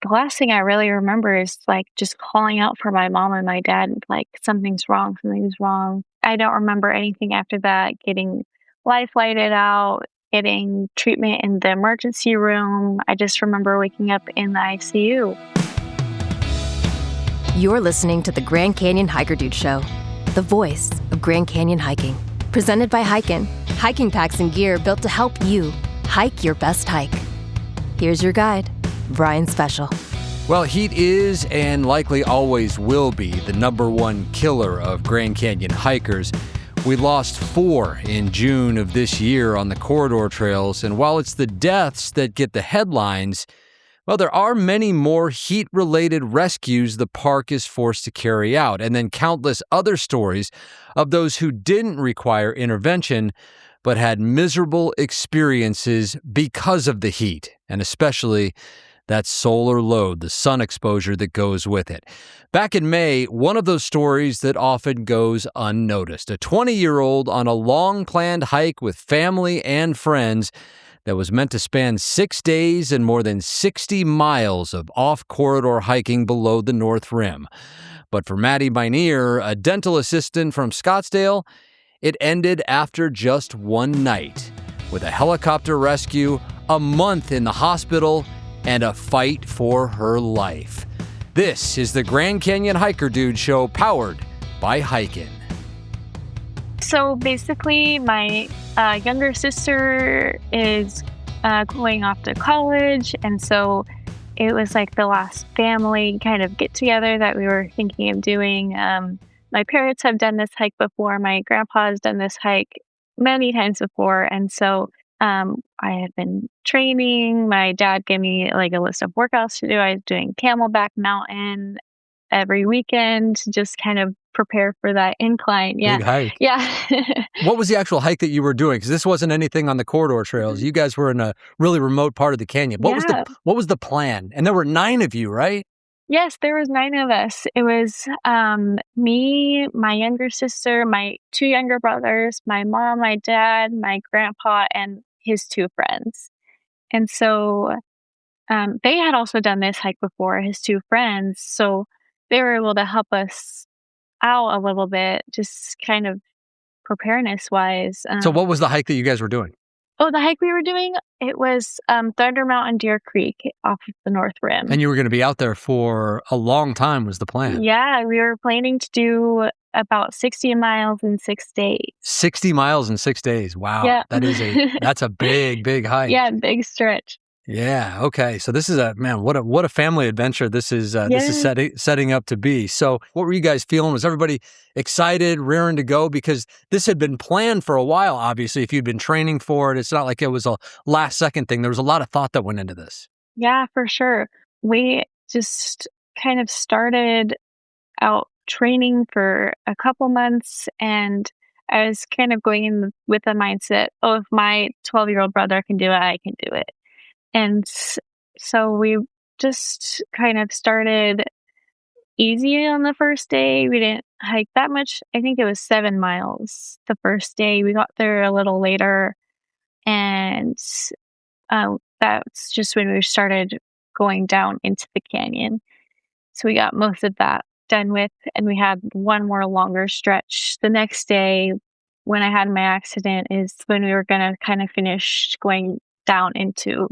the last thing I really remember is like just calling out for my mom and my dad, like, something's wrong, something's wrong. I don't remember anything after that, getting life flighted out, getting treatment in the emergency room. I just remember waking up in the ICU. You're listening to the Grand Canyon Hiker Dude Show, the voice of Grand Canyon hiking. Presented by hiKin, hiking packs and gear built to help you hike your best hike. Here's your guide, Brian Special. Well, heat is and likely always will be the number one killer of Grand Canyon hikers. We lost 4 in June of this year on the corridor trails, and while it's the deaths that get the headlines, well, there are many more heat-related rescues the park is forced to carry out, and then countless other stories of those who didn't require intervention but had miserable experiences because of the heat, and especially that solar load, the sun exposure that goes with it. Back in May, one of those stories that often goes unnoticed, a 20-year-old on a long-planned hike with family and friends that was meant to span 6 days and more than 60 miles of off-corridor hiking below the North Rim. But for Maddie Mineer, a dental assistant from Scottsdale, it ended after just one night, with a helicopter rescue, a month in the hospital, and a fight for her life. This is the Grand Canyon Hiker Dude Show, powered by hiKin. So basically, my younger sister is going off to college, and so it was like the last family kind of get-together that we were thinking of doing. My parents have done this hike before. My grandpa has done this hike many times before, and so I had been training. My dad gave me like a list of workouts to do. I was doing Camelback Mountain every weekend to just kind of prepare for that incline. Yeah. Big hike. Yeah. What was the actual hike that you were doing? Because this wasn't anything on the corridor trails. You guys were in a really remote part of the canyon. What was the plan? And there were 9 of you, right? Yes, there was 9 of us. It was me, my younger sister, my 2 younger brothers, my mom, my dad, my grandpa, and his 2 friends. And so they had also done this hike before, his 2 friends. So they were able to help us out a little bit, just kind of preparedness-wise. So what was the hike that you guys were doing? Oh, the hike we were doing, it was Thunder Mountain, Deer Creek off of the North Rim. And you were going to be out there for a long time was the plan. Yeah, we were planning to do about 60 miles in 6 days. 60 miles in 6 days. Wow. Yeah. That's a big hike. Yeah, big stretch. Yeah. Okay. So this is what a family adventure this is setting up to be. So what were you guys feeling? Was everybody excited, rearing to go? Because this had been planned for a while, obviously. If you'd been training for it, it's not like it was a last second thing. There was a lot of thought that went into this. Yeah, for sure. We just kind of started out training for a couple months, and I was kind of going in with the mindset, oh, if my 12-year-old brother can do it, I can do it. And so we just kind of started easy on the first day. We didn't hike that much. I think it was 7 miles the first day. We got there a little later, and that's just when we started going down into the canyon. So we got most of that done with, and we had one more longer stretch. The next day, when I had my accident, is when we were going to kind of finish going down into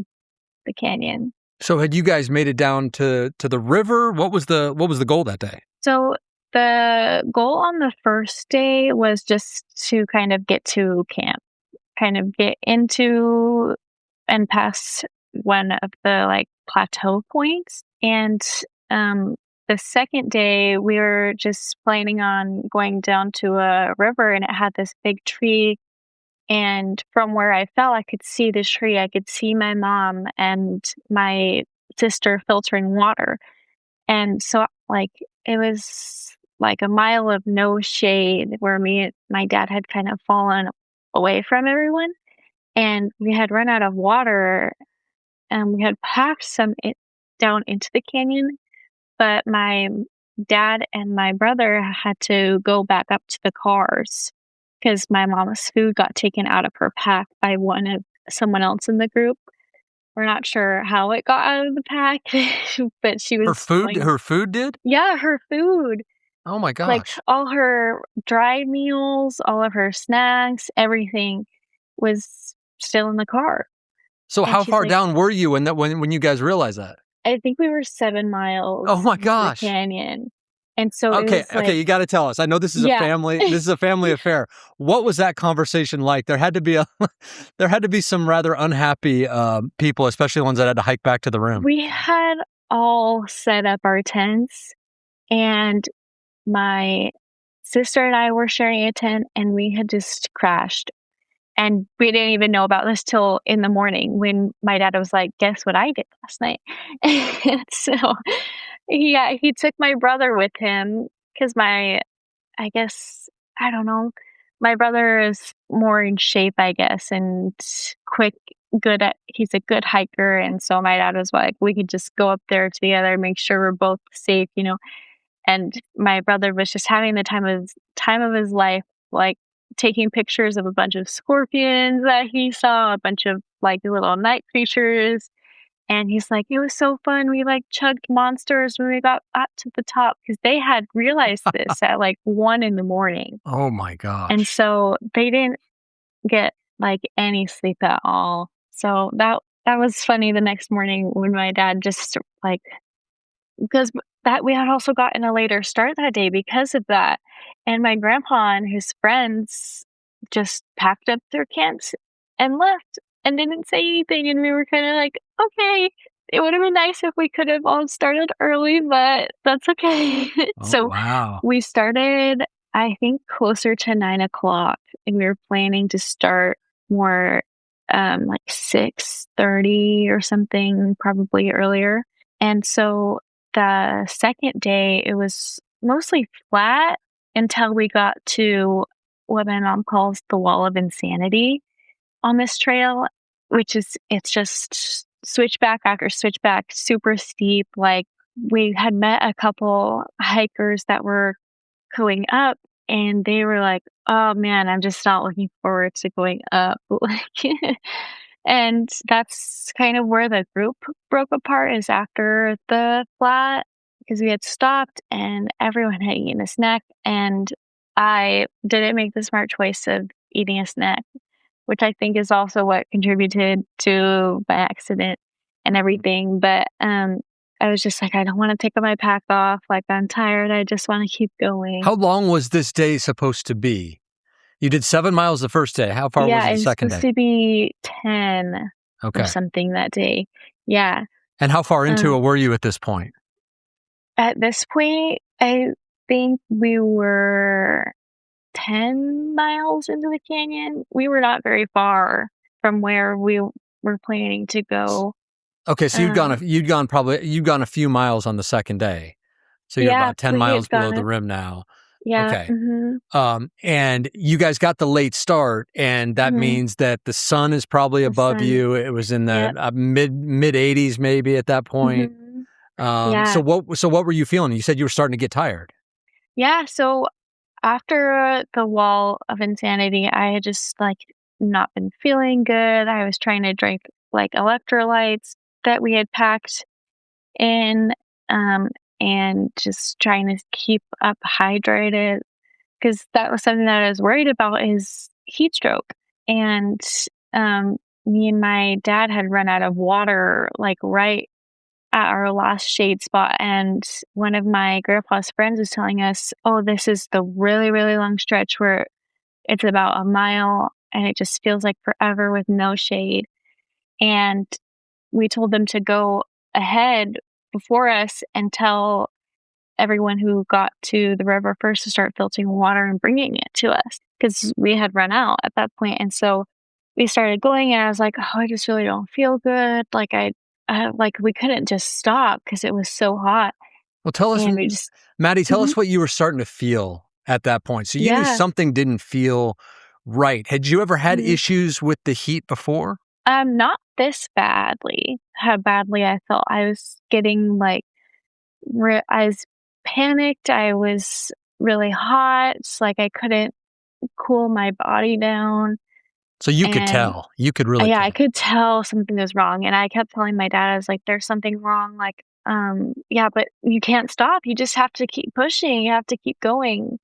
the canyon. So had you guys made it down to the river? What was the goal that day? So the goal on the first day was just to kind of get to camp, kind of get into and past one of the like plateau points. And the second day we were just planning on going down to a river, and it had this big tree. And from where I fell, I could see the tree. I could see my mom and my sister filtering water. And so, like, it was like a mile of no shade where me and my dad had kind of fallen away from everyone. And we had run out of water, and we had packed some down into the canyon. But my dad and my brother had to go back up to the cars, because my mom's food got taken out of her pack by someone else in the group. We're not sure how it got out of the pack, but she was like, Her food did? yeah, her food, Oh my like gosh. all her dry meals, all of her snacks, everything was still in the car. So And how she's far like, down were you when you guys realized that? I think we were 7 miles Oh my into the gosh. canyon. And so it Okay, was okay, like, you gotta tell us. I know yeah. this is a family affair. What was that conversation like? There had to be a there had to be some rather unhappy, people, especially ones that had to hike back to the room. We had all set up our tents, and my sister and I were sharing a tent, and we had just crashed. And we didn't even know about this till in the morning when my dad was like, "Guess what I did last night?" And so, yeah, he took my brother with him because I guess, I don't know, my brother is more in shape, I guess, and quick, he's a good hiker. And so my dad was like, we could just go up there together, make sure we're both safe, you know. And my brother was just having the time of his life, like taking pictures of a bunch of scorpions that he saw, a bunch of like little night creatures. And he's like, "It was so fun. We like chugged monsters when we got up to the top because they had realized this at like 1 in the morning. Oh my And gosh. so they didn't get like any sleep at all. So that was funny the next morning when my dad just like, because that we had also gotten a later start that day because of that. And my grandpa and his friends just packed up their camps and left and didn't say anything. And we were kind of like, okay, it would have been nice if we could have all started early, but that's okay. Oh, So wow. we started, I think, closer to 9 o'clock, and we were planning to start more like 6:30 or something, probably earlier. And so the second day, it was mostly flat until we got to what my mom calls the wall of insanity on this trail, which is it's just switchback after switchback, super steep. Like, we had met a couple hikers that were going up, and they were like, "Oh man, I'm just not looking forward to going up." Like, and that's kind of where the group broke apart, is after the flat, because we had stopped and everyone had eaten a snack, and I didn't make the smart choice of eating a snack, which I think is also what contributed to my accident and everything. But I was just like, I don't want to take my pack off. Like, I'm tired. I just want to keep going. How long was this day supposed to be? You did 7 miles the first day. How far was Yeah, it it the was second supposed day? to be 10 or Okay. something that day. Yeah. And how far into Um, it were you at this point? at this point, I think we were 10 miles into the canyon. We were not very far from where we were planning to go. Okay, so Um, you'd gone a few miles on the second day. So you're yeah, about 10 we miles had below gone the it. rim now. Yeah. Okay. And you guys got the late start, and that Mhm. means that the sun is probably The above sun. you. It was in the Yep. mid 80s maybe at that point. Mhm. Yeah. So what were you feeling? You said you were starting to get tired. Yeah, so after the wall of insanity, I had just, like, not been feeling good. I was trying to drink, like, electrolytes that we had packed in, um, and just trying to keep up hydrated, because that was something that I was worried about, is heat stroke. And, um, me and my dad had run out of water, like, right at our last shade spot, and one of my grandpa's friends was telling us, "Oh, this is the really, really long stretch where it's about a mile and it just feels like forever with no shade." And we told them to go ahead before us and tell everyone who got to the river first to start filtering water and bringing it to us, because we had run out at that point. And so we started going, and I was like, "Oh, I just really don't feel good." Like, like, we couldn't just stop because it was so hot, Well, tell us, and we just. Maddie, tell Mhm. us what you were starting to feel at that point. So you knew Yeah. something didn't feel right. Had you ever had Mhm. issues with the heat before? Not this badly. How badly I felt. I was getting like, I was panicked. I was really hot. It's like I couldn't cool my body down. So you could And tell. You could really yeah, I tell. could tell something was wrong, and I kept telling my dad, I was like, "There's something wrong, like, yeah, but you can't stop, you just have to keep pushing, you have to keep going.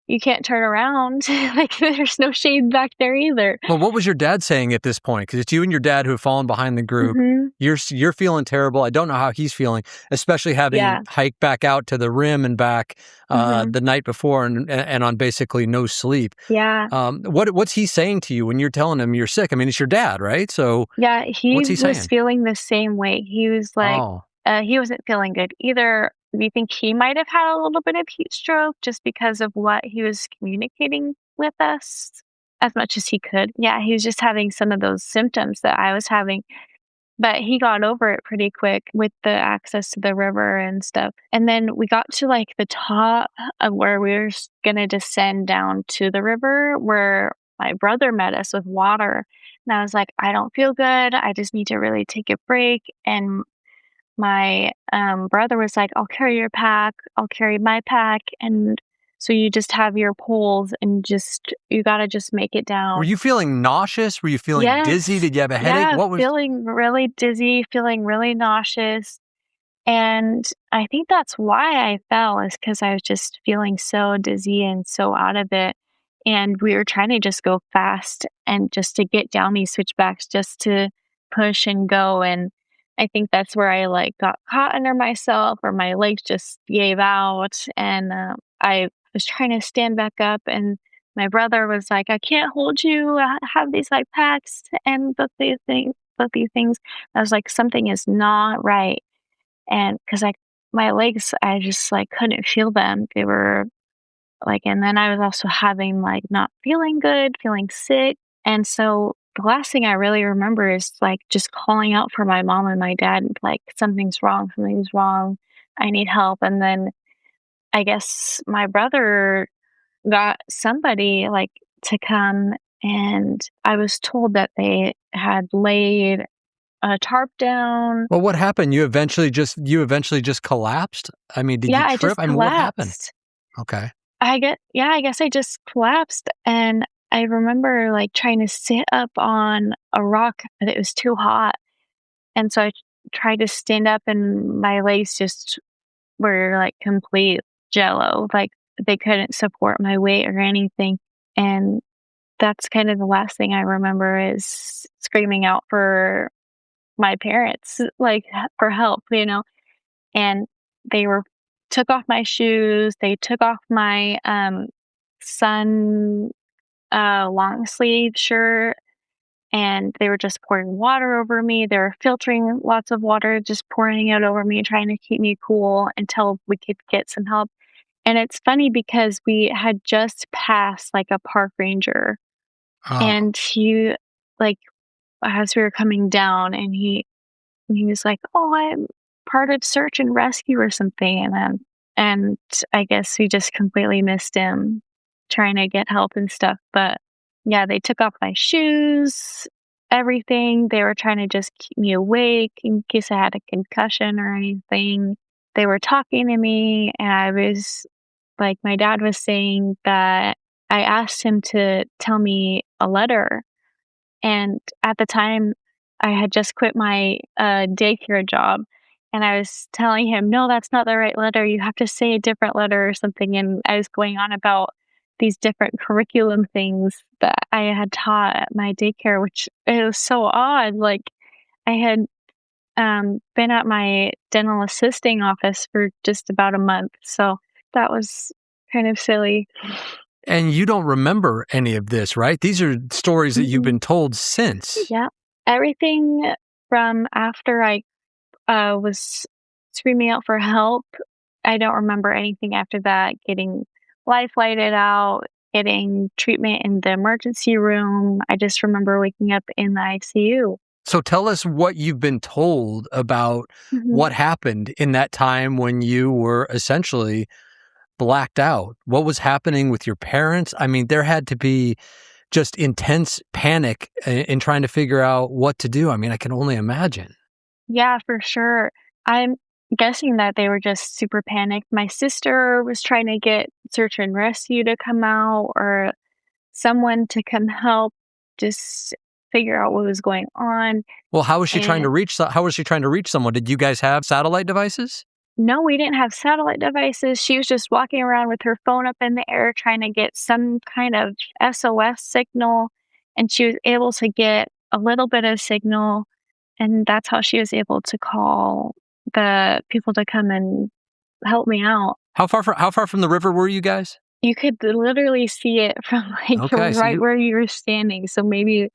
You can't turn around, like, there's no shade back there either." Well, what was your dad saying at this point? Because it's you and your dad who have fallen behind the group. Mhm. You're feeling terrible. I don't know how he's feeling, especially having Yeah. hiked back out to the rim and back Mhm. the night before and on basically no sleep. Yeah. What's he saying to you when you're telling him you're sick? I mean, it's your dad, right? So Yeah, he what's he was saying? feeling the same way. He was like, Oh, he wasn't feeling good either. We think he might have had a little bit of heat stroke just because of what he was communicating with us as much as he could. Yeah, he was just having some of those symptoms that I was having, but he got over it pretty quick with the access to the river and stuff. And then we got to like the top of where we were gonna descend down to the river where my brother met us with water. And I was like, I don't feel good. I just need to really take a break. And my brother was like, I'll carry your pack. I'll carry my pack. And so you just have your poles and just, you got to just make it were down. you feeling nauseous? Were you feeling dizzy? Yes. Did you have a headache? Yeah. What was? Feeling really dizzy, feeling really nauseous. And I think that's why I fell is because I was just feeling so dizzy and so out of it. And we were trying to just go fast and just to get down these switchbacks just to push and go. And I think that's where I like got caught under myself or my legs just gave out. And I was trying to stand back up and my brother was like, I can't hold you. I have these like packs and both these things. I was like, something is not right. And because my legs, I just, like, couldn't feel them. They were, like and then I was also having, like, not feeling good, feeling sick, and so the last thing I really remember is, like, just calling out for my mom and my dad, like, something's wrong, I need help," and then I guess my brother got somebody, like, to come, and I was told that they had laid a tarp down. Well, what happened? You eventually just collapsed? I mean, did you Yeah, I trip? just I mean, what happened? collapsed. Okay. I guess I just collapsed, and I remember, like, trying to sit up on a rock, but it was too hot, and so I tried to stand up, and my legs just were, like, complete jello, like, they couldn't support my weight or anything, and that's kind of the last thing I remember is screaming out for my parents, like, for help, and they were took off my shoes, they took off my, sun, long sleeve shirt, and they were just pouring water over me. They were filtering lots of water, just pouring it over me, trying to keep me cool until we could get some help. And it's funny because we had just passed, like, a park ranger, Oh. and he, like, as we were coming down, and he was like, "Oh, I'm part of search and rescue or something," and I guess we just completely missed him trying to get help and stuff, but, yeah, they took off my shoes, everything, they were trying to just keep me awake in case I had a concussion or anything. They were talking to me, and I was like, my dad was saying that I asked him to tell me a letter and at the time, I had just quit my, daycare job, and I was telling him, "No, that's not the right letter, you have to say a different letter or something," and I was going on about these different curriculum things that I had taught at my daycare, which it was so odd, like, I had, been at my dental assisting office for just about a month, so that was kind of silly. And you don't remember any of this, right? These are stories that you've Mm-mm. been told since. Yeah. Everything from after I was screaming out for help. I don't remember anything after that. Getting life flighted out, getting treatment in the emergency room. I just remember waking up in the ICU. So tell us what you've been told about Mhm. what happened in that time when you were essentially blacked out. What was happening with your parents? I mean, there had to be just intense panic in trying to figure out what to do. I mean, I can only imagine. Yeah, for sure. I'm guessing that they were just super panicked. My sister was trying to get search and rescue to come out or someone to come help. just figure out what was going on. Well, how was she trying to And reach someone? Did you guys have satellite devices? no, we didn't have satellite devices. She was just walking around with her phone up in the air trying to get some kind of SOS signal, and she was able to get a little bit of signal, and that's how she was able to call the people to come and help me out. How far from the river were you guys? You could literally see it from, like, Okay, so right where you were standing, so maybe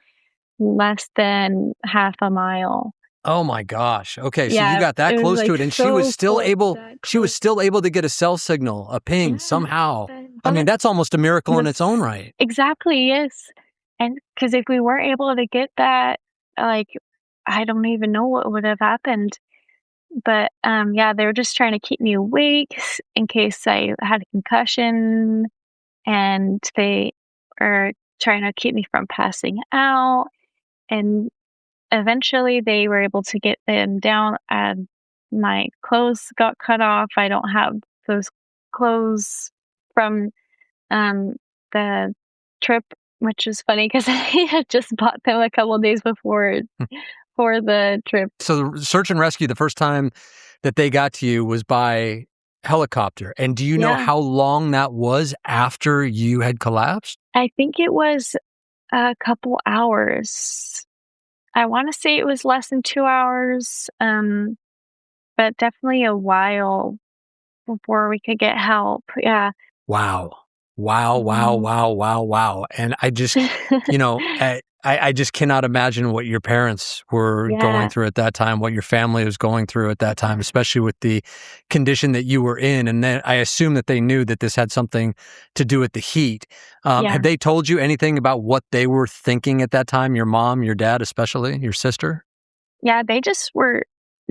less than half a mile. oh my gosh. Okay, so you Yeah, got that it was, close to like, it, and so close, that she was close. still able to get a cell signal, a ping Yeah, somehow. I mean, that that's almost a miracle in was its own right. exactly, yes, and because if we weren't able to get that, like, I don't even know what would have happened, but, yeah, they were just trying to keep me awake in case I had a concussion, and they are trying to keep me from passing out, and eventually they were able to get them down, and my clothes got cut off. I don't have those clothes from, um, the trip, which is funny because I had just bought them a couple days before for the trip. So the search and rescue, the first time that they got to you was by helicopter. And do you know Yeah, how long that was after you had collapsed? I think it was a couple hours. I wanna say it was less than 2 hours, but definitely a while before we could get help, yeah. Wow. Wow, wow, Mhm. wow, wow, wow. And I just, you know, I just cannot imagine what your parents were going Yeah, through at that time, what your family was going through at that time, especially with the condition that you were in. And then I assume that they knew that this had something to do with the heat. yeah. Have they told you anything about what they were thinking at that time? Your mom, your dad, especially your sister? Yeah, they just were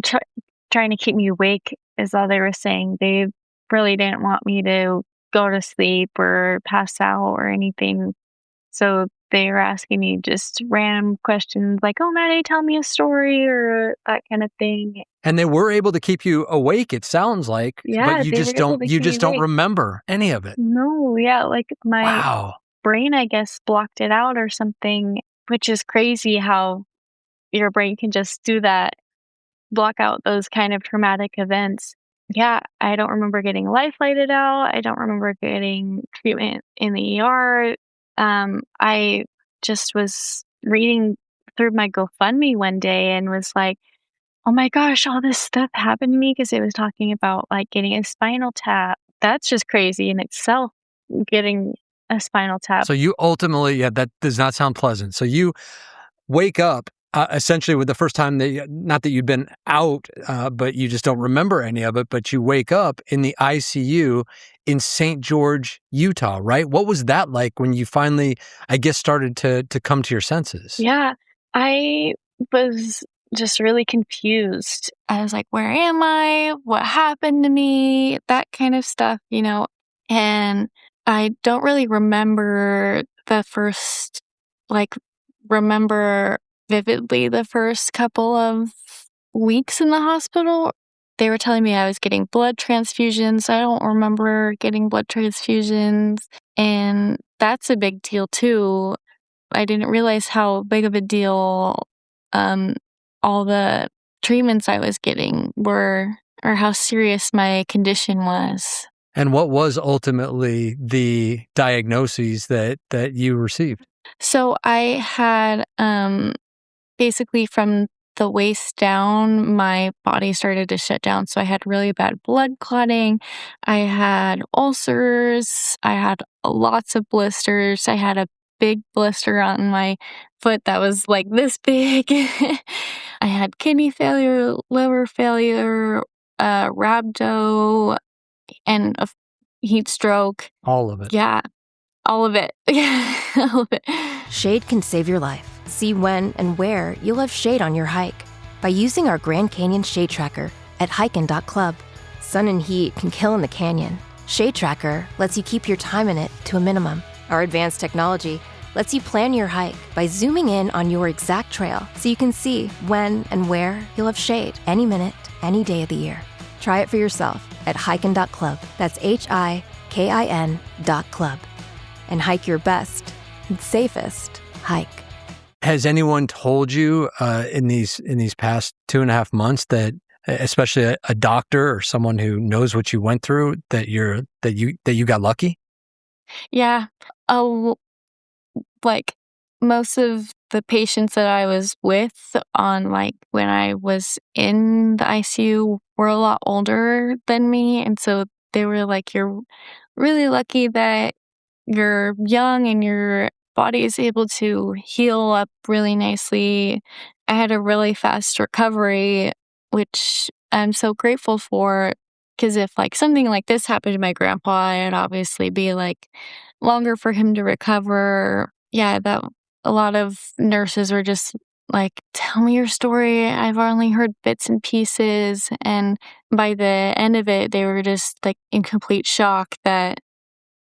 try trying to keep me awake is all they were saying. They really didn't want me to go to sleep or pass out or anything. So they were asking me just random questions like, "Oh, Maddie, tell me a story," or that kind of thing. And they were able to keep you awake, it sounds like, but Yeah, they were able to you keep me just don't awake. remember any of it. No, yeah, like my Wow. brain, I guess, blocked it out or something, which is crazy how your brain can just do that, block out those kind of traumatic events. Yeah, I don't remember getting life flighted out. I don't remember getting treatment in the ER. I just was reading through my GoFundMe one day and was like, "Oh my gosh, all this stuff happened to me," because it was talking about like getting a spinal tap. That's just crazy in itself, getting a spinal tap. So you ultimately, yeah, that does not sound pleasant. So you wake up essentially with the first time not that you've been out, but you just don't remember any of it, but you wake up in the ICU in St. George, Utah, right? What was that like when you finally, I guess, started to come to your senses? Yeah, I was just really confused. I was like, "Where am I? What happened to me?" That kind of stuff, you know? And I don't really remember the first, like, remember vividly the first couple of weeks in the hospital. They were telling me I was getting blood transfusions. I don't remember getting blood transfusions, and that's a big deal too. I didn't realize how big of a deal, um, all the treatments I was getting were, or how serious my condition was. And what was ultimately the diagnoses that you received? So I had, basically from the waist down, my body started to shut down. So I had really bad blood clotting. I had ulcers. I had lots of blisters. I had a big blister on my foot that was like this big. I had kidney failure, liver failure, rhabdo, and a heat stroke. All of it. Yeah, all of it. Yeah, all of it. Shade can save your life. See when and where you'll have shade on your hike by using our Grand Canyon Shade Tracker at hiKin.club. Sun and heat can kill in the canyon. Shade Tracker lets you keep your time in it to a minimum. Our advanced technology lets you plan your hike by zooming in on your exact trail so you can see when and where you'll have shade any minute, any day of the year. Try it for yourself at hiKin.club. That's hikin.club. And hike your best and safest hike. Has anyone told you in these past 2.5 months that, especially a doctor or someone who knows what you went through, that you got lucky? Yeah. Oh, like, most of the patients that I was with on, like, when I was in the ICU were a lot older than me, and so they were like, "You're really lucky that you're young and your body is able to heal up really nicely." I had a really fast recovery, which I'm so grateful for. Because if, like, something like this happened to my grandpa, it'd obviously be, like, longer for him to recover. Yeah, that a lot of nurses were just like, "Tell me your story. I've only heard bits and pieces." And by the end of it, they were just, like, in complete shock that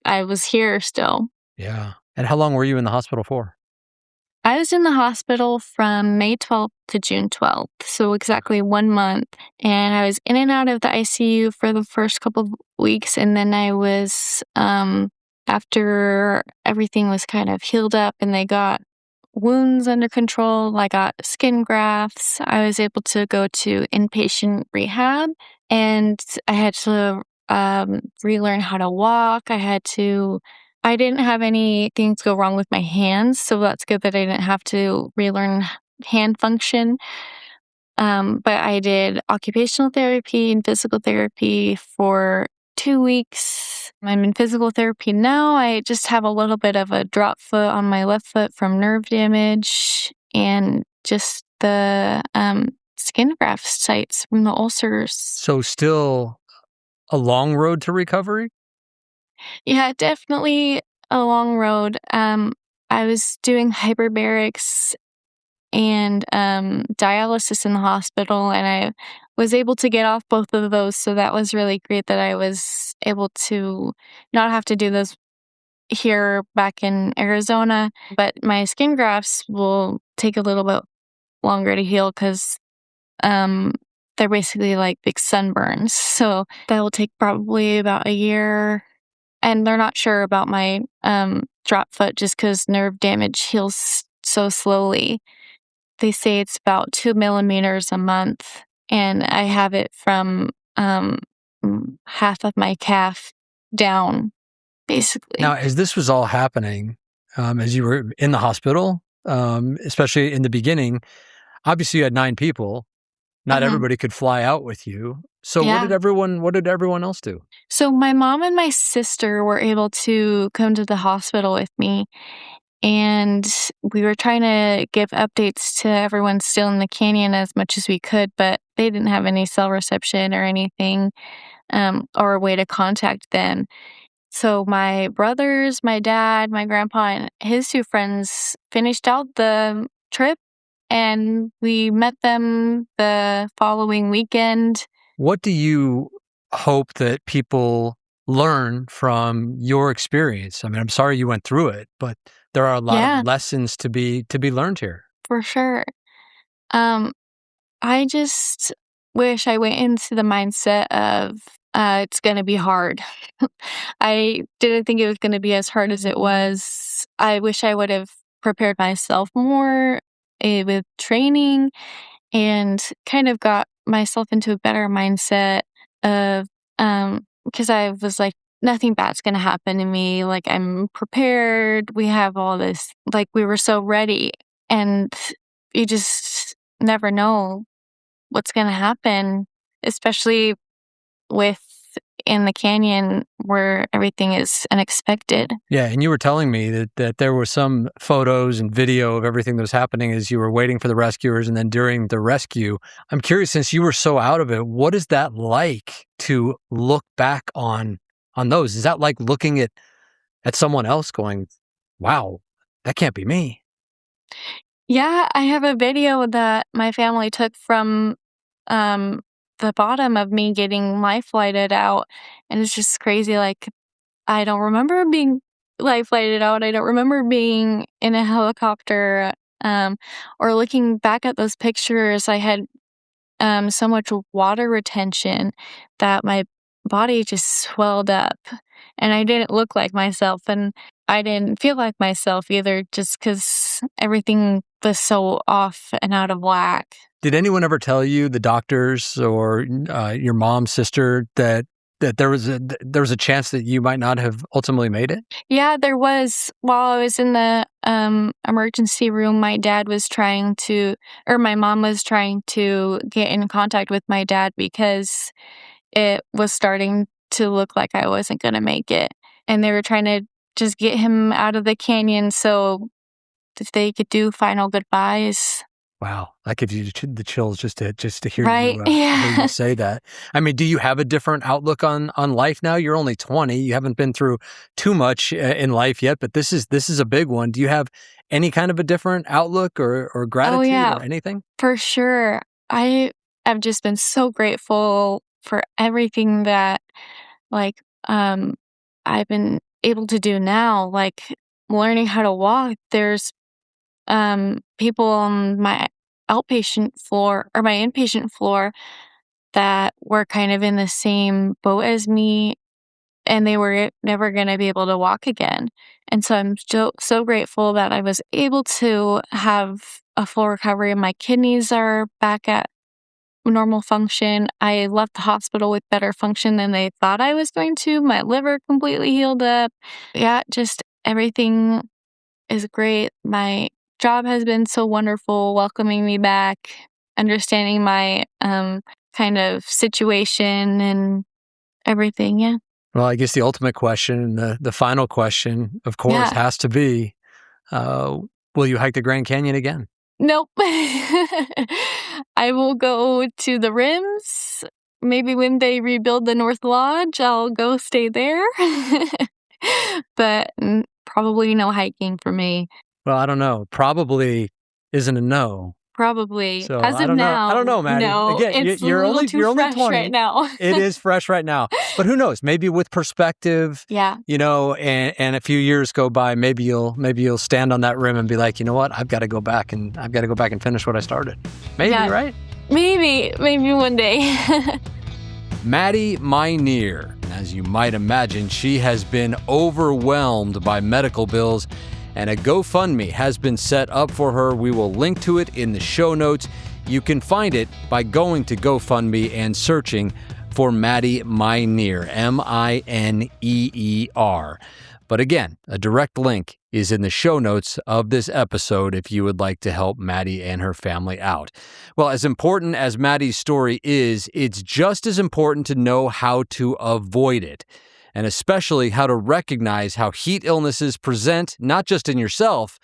I was here still. Yeah. And how long were you in the hospital for? I was in the hospital from May 12th to June 12th, so exactly 1 month, and I was in and out of the ICU for the first couple of weeks, and then I was, after everything was kind of healed up and they got wounds under control, I got skin grafts, I was able to go to inpatient rehab, and I had to, relearn how to walk, I didn't have any things go wrong with my hands, so that's good that I didn't have to relearn hand function. But I did occupational therapy and physical therapy for 2 weeks. I'm in physical therapy now. I just have a little bit of a drop foot on my left foot from nerve damage and just the skin graft sites from the ulcers. So still a long road to recovery? Yeah, definitely a long road. I was doing hyperbarics and dialysis in the hospital, and I was able to get off both of those. So that was really great that I was able to not have to do those here back in Arizona. But my skin grafts will take a little bit longer to heal because um, they're basically like big sunburns. So that will take probably about a year, and they're not sure about my drop foot just because nerve damage heals so slowly. They say it's about 2 millimeters a month, and I have it from half of my calf down, Now, basically. as this was all happening, as you were in the hospital, especially in the beginning, obviously you had 9 people. Not Hmm. everybody could fly out with you. So Yeah. what did everyone else do? So my mom and my sister were able to come to the hospital with me, and we were trying to give updates to everyone still in the canyon as much as we could, but they didn't have any cell reception or anything, or a way to contact them. So my brothers, my dad, my grandpa, and his 2 friends finished out the trip, and we met them the following weekend. What do you hope that people learn from your experience? I mean, I'm sorry you went through it, but there are a lot of Yeah, lessons to be learned here. for sure. Um, I just wish I went into the mindset of, it's gonna be hard. I didn't think it was gonna be as hard as it was. I wish I would have prepared myself more, with training and kind of got myself into a better mindset of, because I was like, nothing bad's gonna happen to me. Like, I'm prepared. We have all this, like, we were so ready. And you just never know what's gonna happen, especially with in the canyon where everything is unexpected. Yeah, and you were telling me that there were some photos and video of everything that was happening as you were waiting for the rescuers and then during the rescue. I'm curious, since you were so out of it, what is that like to look back on those? Is that like looking at someone else going, "Wow, that can't be me." Yeah, I have a video that my family took from, um, the bottom of me getting life flighted out, and it's just crazy, like, I don't remember being life flighted out, I don't remember being in a helicopter, um, or looking back at those pictures, I had, so much water retention that my body just swelled up, and I didn't look like myself, and I didn't feel like myself either just 'cause everything was so off and out of whack. Did anyone ever tell you, the doctors or your mom's sister, that there was a chance that you might not have ultimately made it? Yeah, there was. While I was in the emergency room, my mom was trying to get in contact with my dad because it was starting to look like I wasn't going to make it. And they were trying to just get him out of the canyon so that they could do final goodbyes. Wow, that gives you the chills just to hear Right? you Yeah. say that. I mean, do you have a different outlook on life now? You're only 20. You haven't been through too much in life yet, but this is a big one. Do you have any kind of a different outlook or Oh, gratitude yeah, or anything? for sure. I have just been so grateful for everything that, like, I've been able to do now, like learning how to walk. There's people on my inpatient floor that were kind of in the same boat as me, and they were never going to be able to walk again. And so I'm so grateful that I was able to have a full recovery. My kidneys are back at normal function. I left the hospital with better function than they thought I was going to. My liver completely healed up. Yeah, just everything is great. My job has been so wonderful, welcoming me back, understanding my kind of situation and everything. Yeah. Well, I guess the ultimate question, the final question, of course, Yeah. has to be, uh, will you hike the Grand Canyon again? Nope. I will go to the rims. Maybe when they rebuild the North Lodge, I'll go stay there. But probably no hiking for me. Well, I don't know. Probably isn't a no. Probably. So As I of don't know. I now, don't know, Maddie. no. Again, It's a you're little too only fresh right 20. now. It is fresh right now, but who knows? Maybe with perspective, Yeah. and a few years go by, maybe you'll stand on that rim and be like, you know what? I've got to go back and finish what I started. Maybe, Yeah. right? Maybe one day. Maddie Mineer. As you might imagine, she has been overwhelmed by medical bills, and a GoFundMe has been set up for her. We will link to it in the show notes. You can find it by going to GoFundMe and searching for Maddie Mineer, Mineer. But again, a direct link is in the show notes of this episode if you would like to help Maddie and her family out. Well, as important as Maddie's story is, it's just as important to know how to avoid it, and especially how to recognize how heat illnesses present not just in yourself,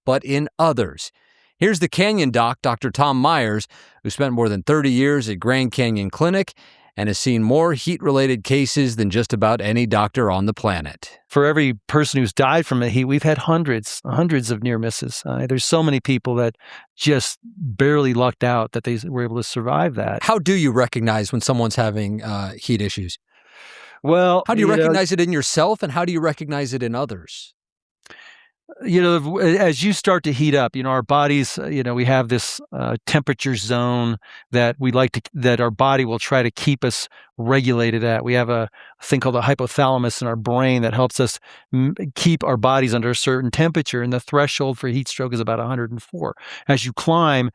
but in others. Here's the Canyon doc, Dr. Tom Myers, who spent more than 30 years at Grand Canyon Clinic and has seen more heat-related cases than just about any doctor on the planet. For every person who's died from the heat, we've had hundreds of near misses. There's so many people that just barely lucked out that they were able to survive that. How do you recognize when someone's having heat issues? Well, How do you recognize it in yourself, and how do you recognize it in others? As you start to heat up, our bodies, we have this temperature zone that that our body will try to keep us regulated at. We have a thing called the hypothalamus in our brain that helps us keep our bodies under a certain temperature, and the threshold for heat stroke is about 104. As you climb,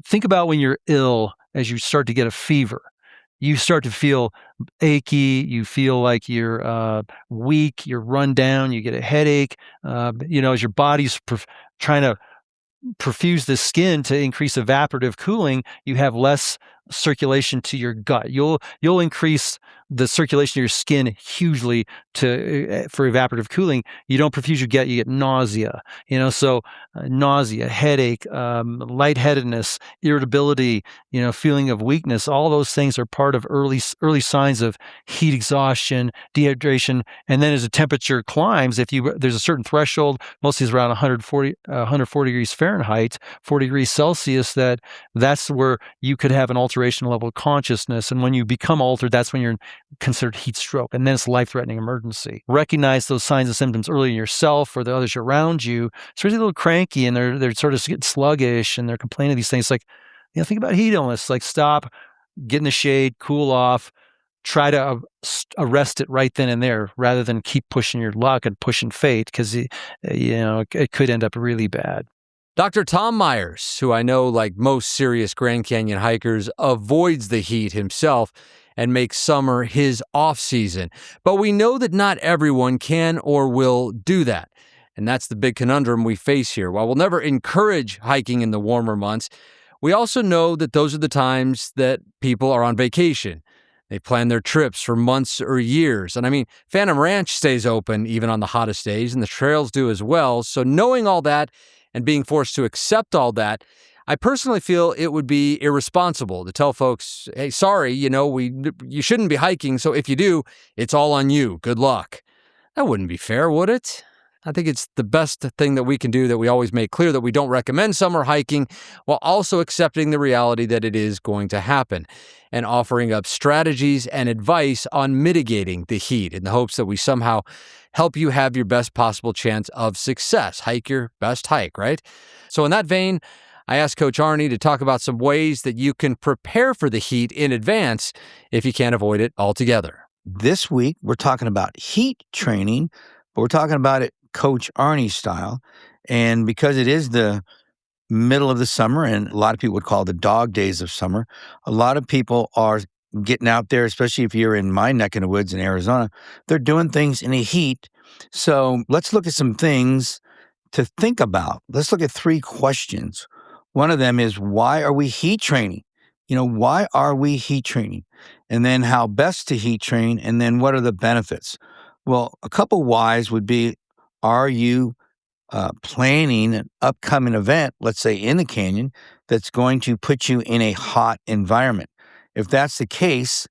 think about when you're ill, as you start to get a fever. You start to feel achy, you feel like you're weak, you're run down, you get a headache, as your body's trying to perfuse the skin to increase evaporative cooling, you have less circulation to your gut. You'll increase the circulation of your skin hugely for evaporative cooling. You don't perfuse your gut, you get nausea. Nausea, headache, lightheadedness, irritability, feeling of weakness. All those things are part of early signs of heat exhaustion, dehydration. And then as the temperature climbs, there's a certain threshold, mostly is around 140 degrees Fahrenheit, 40 degrees Celsius, that's where you could have an alteration level of consciousness. And when you become altered, that's when you're considered heat stroke. And then it's a life-threatening emergency. Recognize those signs and symptoms early in yourself or the others around you. So they're a little cranky and they're sort of getting sluggish and they're complaining of these things. Like, think about heat illness. Like, stop, get in the shade, cool off, try to arrest it right then and there rather than keep pushing your luck and pushing fate, because it could end up really bad. Dr. Tom Myers, who I know, like most serious Grand Canyon hikers, avoids the heat himself and makes summer his off season. But we know that not everyone can or will do that. And that's the big conundrum we face here. While we'll never encourage hiking in the warmer months, we also know that those are the times that people are on vacation. They plan their trips for months or years. And I mean, Phantom Ranch stays open even on the hottest days, and the trails do as well. So knowing all that and being forced to accept all that, I personally feel it would be irresponsible to tell folks, hey, sorry, you shouldn't be hiking. So if you do, it's all on you. Good luck. That wouldn't be fair, would it? I think it's the best thing that we can do, that we always make clear that we don't recommend summer hiking, while also accepting the reality that it is going to happen and offering up strategies and advice on mitigating the heat in the hopes that we somehow help you have your best possible chance of success. Hike your best hike, right? So in that vein, I asked Coach Arnie to talk about some ways that you can prepare for the heat in advance if you can't avoid it altogether. This week, we're talking about heat training, but we're talking about it Coach Arnie style. And because it is the middle of the summer, and a lot of people would call it the dog days of summer, a lot of people are getting out there, especially if you're in my neck of the woods in Arizona. They're doing things in the heat. So let's look at some things to think about. Let's look at 3 questions. One of them is, why are we heat training? Why are we heat training? And then how best to heat train, and then what are the benefits? Well, a couple whys would be, are you planning an upcoming event, let's say in the canyon, that's going to put you in a hot environment? If that's the case,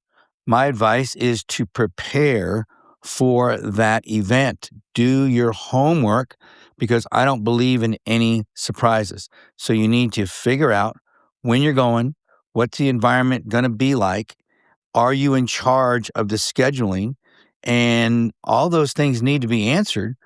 my advice is to prepare for that event. Do your homework, because I don't believe in any surprises. So you need to figure out when you're going, what's the environment going to be like? Are you in charge of the scheduling? And all those things need to be answered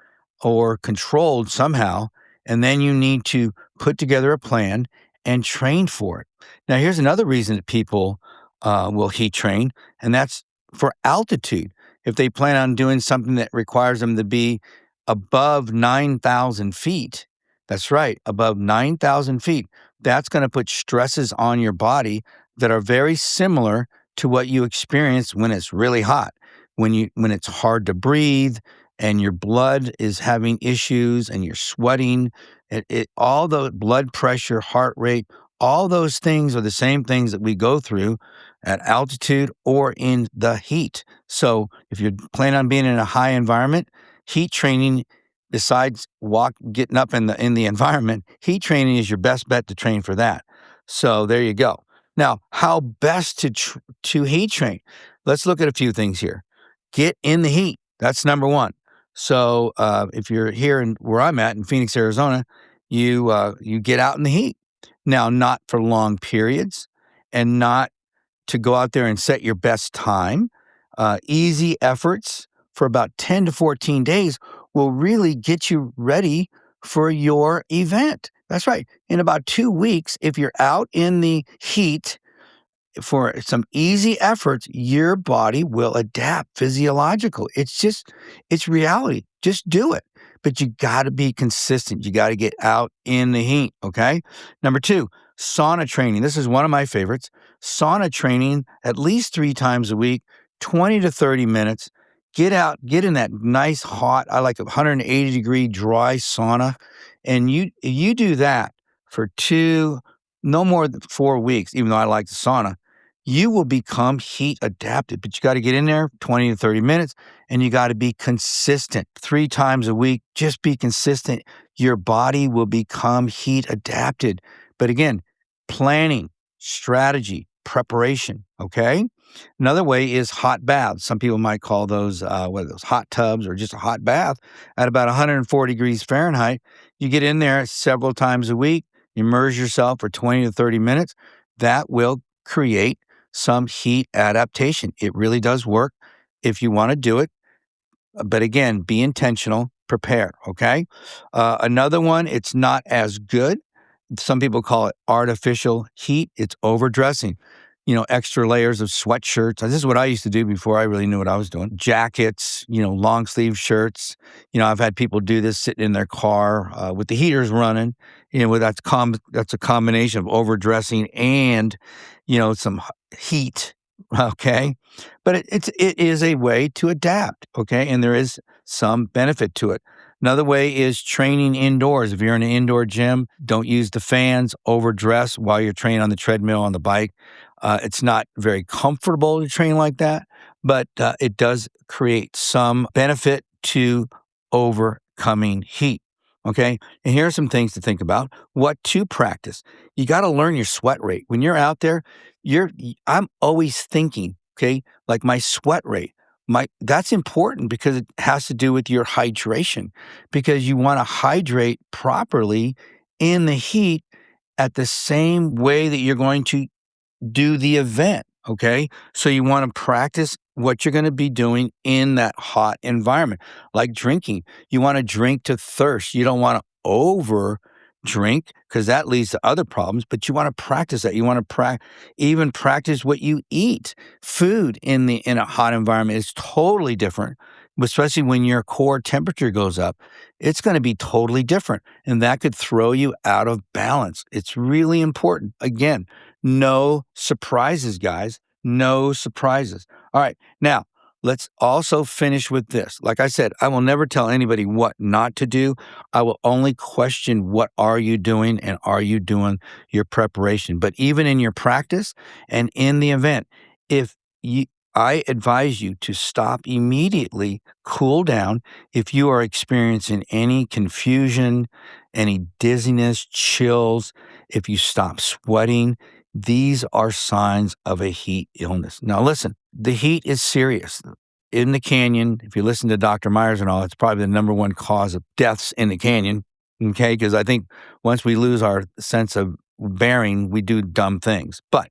or controlled somehow. And then you need to put together a plan and train for it. Now, here's another reason that people will heat train, and that's for altitude. If they plan on doing something that requires them to be above 9,000 feet, that's right, above 9,000 feet, that's going to put stresses on your body that are very similar to what you experience when it's really hot, when it's hard to breathe and your blood is having issues and you're sweating. All the blood pressure, heart rate, all those things are the same things that we go through at altitude or in the heat. So if you're planning on being in a high environment, heat training, besides getting up in the environment, heat training is your best bet to train for that. So there you go. Now, how best to heat train? Let's look at a few things here. Get in the heat. That's number one. So if you're here where I'm at in Phoenix, Arizona, you get out in the heat. Now, not for long periods, and not to go out there and set your best time. Easy efforts for about 10 to 14 days will really get you ready for your event. That's right. In about 2 weeks, if you're out in the heat for some easy efforts, your body will adapt physiological. It's reality. Just do it. But you got to be consistent. You got to get out in the heat, okay? Number 2, sauna training. This is one of my favorites. Sauna training at least 3 times a week, 20 to 30 minutes. Get out, get in that nice hot, I like 180-degree dry sauna, and you do that for no more than 4 weeks, even though I like the sauna. You will become heat adapted, but you got to get in there 20 to 30 minutes, and you got to be consistent 3 times a week. Just be consistent. Your body will become heat adapted. But again, planning, strategy, preparation, okay? Another way is hot baths. Some people might call those, hot tubs or just a hot bath at about 104 degrees Fahrenheit. You get in there several times a week, immerse yourself for 20 to 30 minutes. That will create some heat adaptation. It really does work if you want to do it. But again, be intentional, prepare, okay? Another one, it's not as good. Some people call it artificial heat. It's overdressing. extra layers of sweatshirts. This is what I used to do before I really knew what I was doing. Jackets, long sleeve shirts. I've had people do this sitting in their car with the heaters running. That's a combination of overdressing and, some heat. Okay. But it is a way to adapt. Okay. And there is some benefit to it. Another way is training indoors. If you're in an indoor gym, don't use the fans, overdress while you're training on the treadmill, on the bike. It's not very comfortable to train like that, but it does create some benefit to overcoming heat. Okay. And here are some things to think about. What to practice. You got to learn your sweat rate. When you're out there, I'm always thinking, okay, like my sweat rate. That's important because it has to do with your hydration, because you want to hydrate properly in the heat at the same way that you're going to do the event. Okay. So you want to practice what you're going to be doing in that hot environment, like drinking. You want to drink to thirst. You don't want to over drink because that leads to other problems, but you want to practice that. You want to even practice what you eat. Food in a hot environment is totally different, especially when your core temperature goes up. It's going to be totally different, and that could throw you out of balance. It's really important. Again, no surprises, guys. No surprises. All right. Now, let's also finish with this. Like I said, I will never tell anybody what not to do. I will only question what are you doing and are you doing your preparation. But even in your practice and in the event, I advise you to stop immediately, cool down. If you are experiencing any confusion, any dizziness, chills, if you stop sweating, these are signs of a heat illness. Now, listen, the heat is serious. In the canyon, if you listen to Dr. Myers and all, it's probably the number one cause of deaths in the canyon, okay? Because I think once we lose our sense of bearing, we do dumb things. But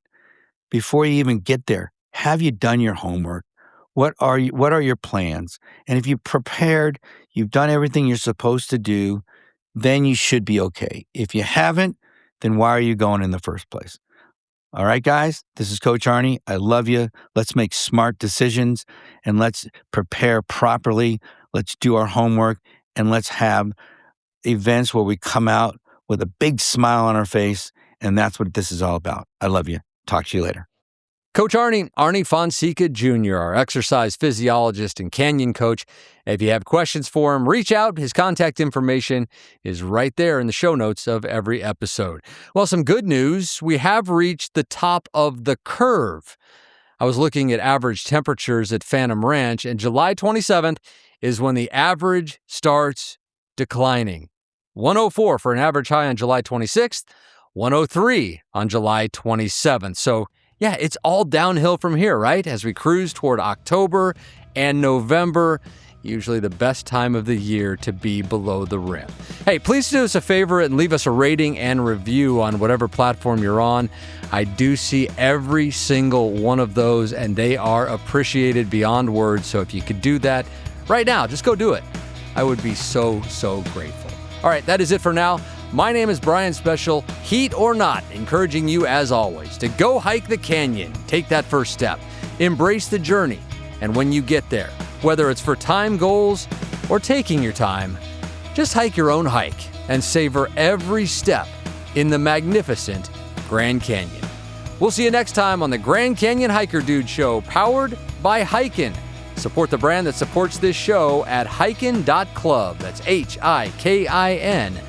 before you even get there, have you done your homework? What are your plans? And if you prepared, you've done everything you're supposed to do, then you should be okay. If you haven't, then why are you going in the first place? All right, guys, this is Coach Arnie. I love you. Let's make smart decisions and let's prepare properly. Let's do our homework and let's have events where we come out with a big smile on our face. And that's what this is all about. I love you. Talk to you later. Coach Arnie Fonseca Jr., our exercise physiologist and canyon coach. If you have questions for him, reach out. His contact information is right there in the show notes of every episode. Well, some good news. We have reached the top of the curve. I was looking at average temperatures at Phantom Ranch, and July 27th is when the average starts declining. 104 for an average high on July 26th, 103 on July 27th. So, yeah, it's all downhill from here, right? As we cruise toward October and November, usually the best time of the year to be below the rim. Hey, please do us a favor and leave us a rating and review on whatever platform you're on. I do see every single one of those, and they are appreciated beyond words. So if you could do that right now, just go do it. I would be so, so grateful. All right, that is it for now. My name is Brian Special, heat or not, encouraging you as always to go hike the canyon, take that first step, embrace the journey, and when you get there, whether it's for time goals or taking your time, just hike your own hike and savor every step in the magnificent Grand Canyon. We'll see you next time on the Grand Canyon Hiker Dude Show, powered by hiKin. Support the brand that supports this show at hikin.club. That's HIKIN.club.